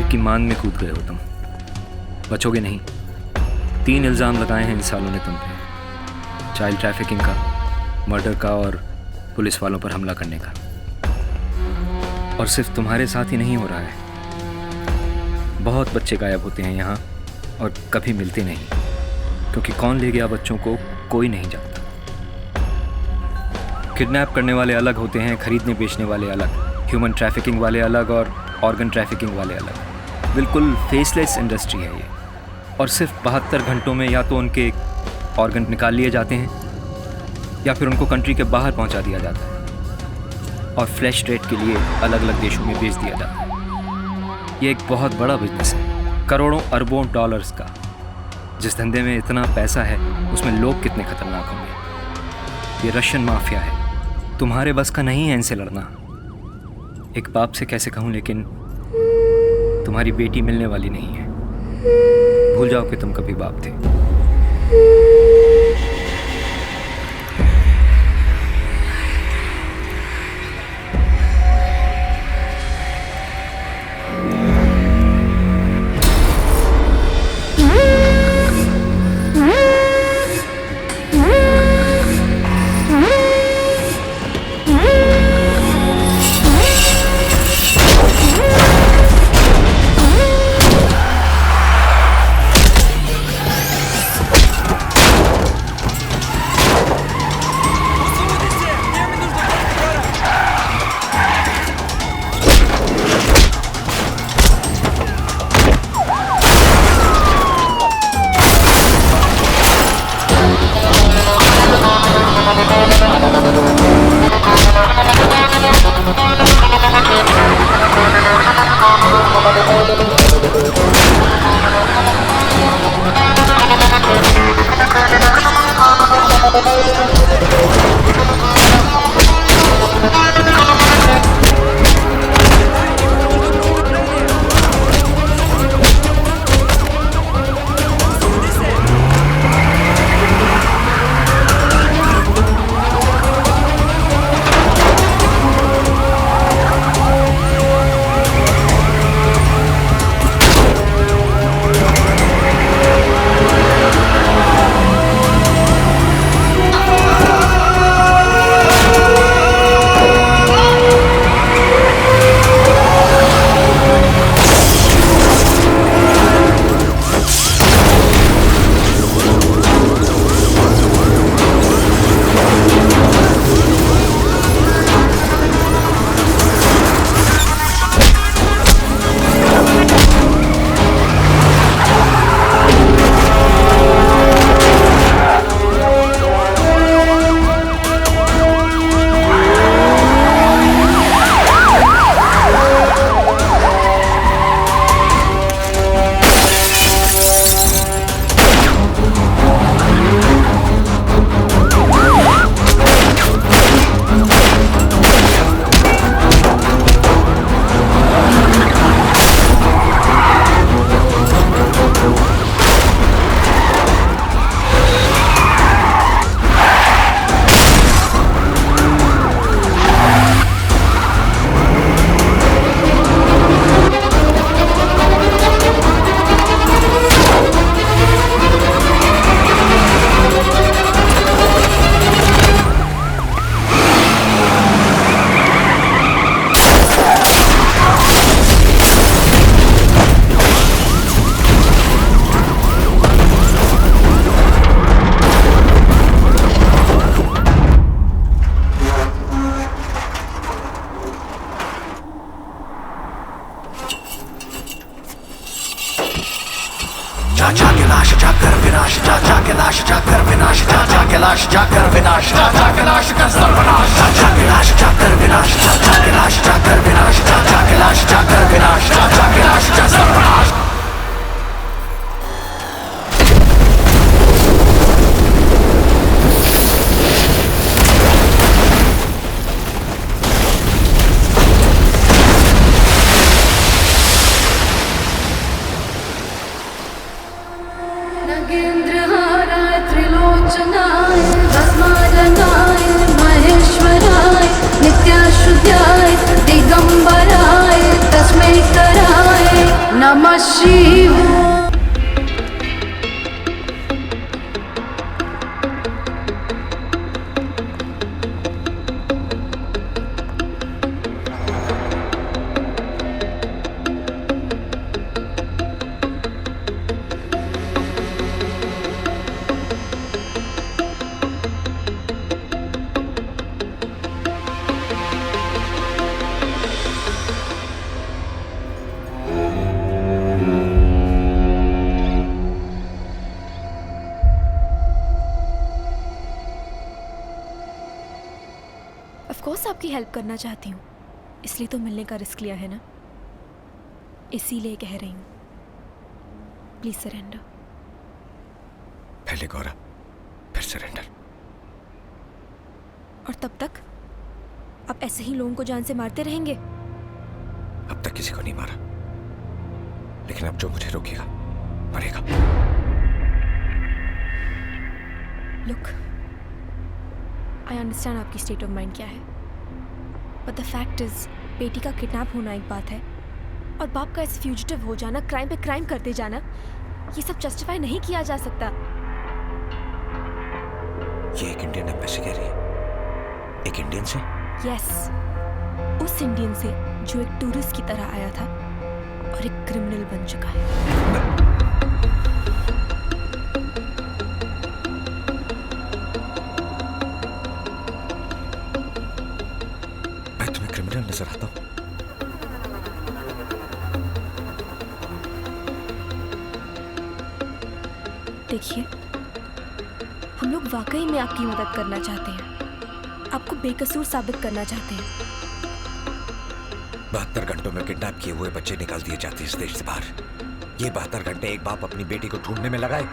Rape की मांग में कूद गए हो तुम, बचोगे नहीं। 3 इल्ज़ाम लगाए हैं इन सालों ने तुम पे, चाइल्ड ट्रैफिकिंग का, मर्डर का और पुलिस वालों पर हमला करने का। और सिर्फ तुम्हारे साथ ही नहीं हो रहा है, बहुत बच्चे गायब होते हैं यहाँ और कभी मिलते नहीं, क्योंकि कौन ले गया बच्चों को कोई नहीं जानता। किडनैप करने वाले अलग होते हैं, खरीदने बेचने वाले अलग, ह्यूमन ट्रैफिकिंग वाले अलग और ऑर्गन ट्रैफिकिंग वाले अलग। बिल्कुल फेसलेस इंडस्ट्री है ये। और सिर्फ 72 घंटों में या तो उनके ऑर्गन निकाल लिए जाते हैं या फिर उनको कंट्री के बाहर पहुंचा दिया जाता है और फ्लैश ट्रेड के लिए अलग अलग देशों में बेच दिया जाता है। ये एक बहुत बड़ा बिजनेस है, करोड़ों अरबों डॉलर्स का। जिस धंधे में इतना पैसा है उसमें लोग कितने खतरनाक होंगे। ये रशियन माफिया है, तुम्हारे बस का नहीं है इनसे लड़ना। एक बाप से कैसे कहूँ, लेकिन तुम्हारी बेटी मिलने वाली नहीं है। भूल जाओ कि तुम कभी बाप थे। जाके लाश जाकर विनाश, जाके लाश जाकर विनाश, जाके लाश जाकर विनाश, जाके लाश का सर्वनाश, जाके लाश जाकर विनाश, जाके लाश जाकर विनाश, जाके लाश जाकर विनाश, जाके लाश का सर्वनाश। नगेंद्रहाराय त्रिलोचनाय भस्मादनाय महेश्वराय नित्याशुद्धाय दिगंबराय तस्मै कराय शिवा ऑफ कोर्स आपकी हेल्प करना चाहती हूँ, इसलिए तो मिलने का रिस्क लिया है ना, इसीलिए कह रही हूँ प्लीज सरेंडर। पहले गौरव, फिर सरेंडर। और तब तक आप ऐसे ही लोगों को जान से मारते रहेंगे? अब तक किसी को नहीं मारा, लेकिन अब जो मुझे रोकेगा मरेगा। लुक, आई अंडरस्टैंड आपकी स्टेट ऑफ माइंड क्या है, बट द फैक्ट इज बेटी का किडनैप होना एक बात है और बाप का ऐसे फ्यूजिटिव हो जाना, क्राइम पे क्राइम करते जाना, ये सब जस्टिफाई नहीं किया जा सकता। ये एक इंडियन एम्बेसी कह रही है, एक इंडियन से? यस, उस इंडियन से जो एक टूरिस्ट की तरह आया था और एक क्रिमिनल बन चुका है। क्रिमिनल नजर आता हूं? देखिए, हम लोग वाकई में आपकी मदद करना चाहते हैं, आपको बेकसूर साबित करना चाहते हैं। 72 घंटों में किडनैप किए हुए बच्चे निकाल दिए जाते हैं इस देश से बाहर। ये 72 घंटे एक बाप अपनी बेटी को ढूंढने में लगाए,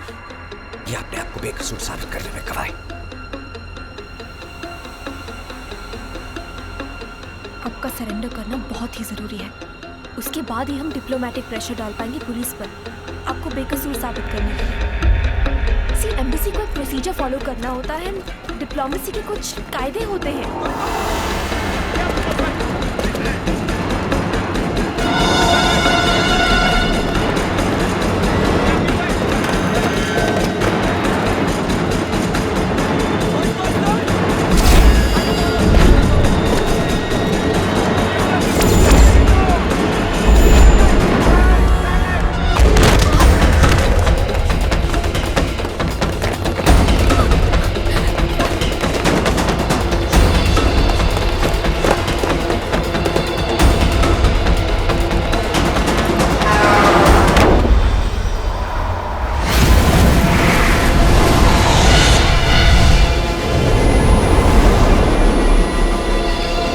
ये अपने आप को बेकसूर साबित करने में गवाए। आपका सरेंडर करना बहुत ही जरूरी है, उसके बाद ही हम डिप्लोमेटिक प्रेशर डाल पाएंगे पुलिस पर आपको बेकसूर साबित करने के लिए। सी, एम्बेसी को एक प्रोसीजर फॉलो करना होता है, डिप्लोमेसी के कुछ कायदे होते हैं।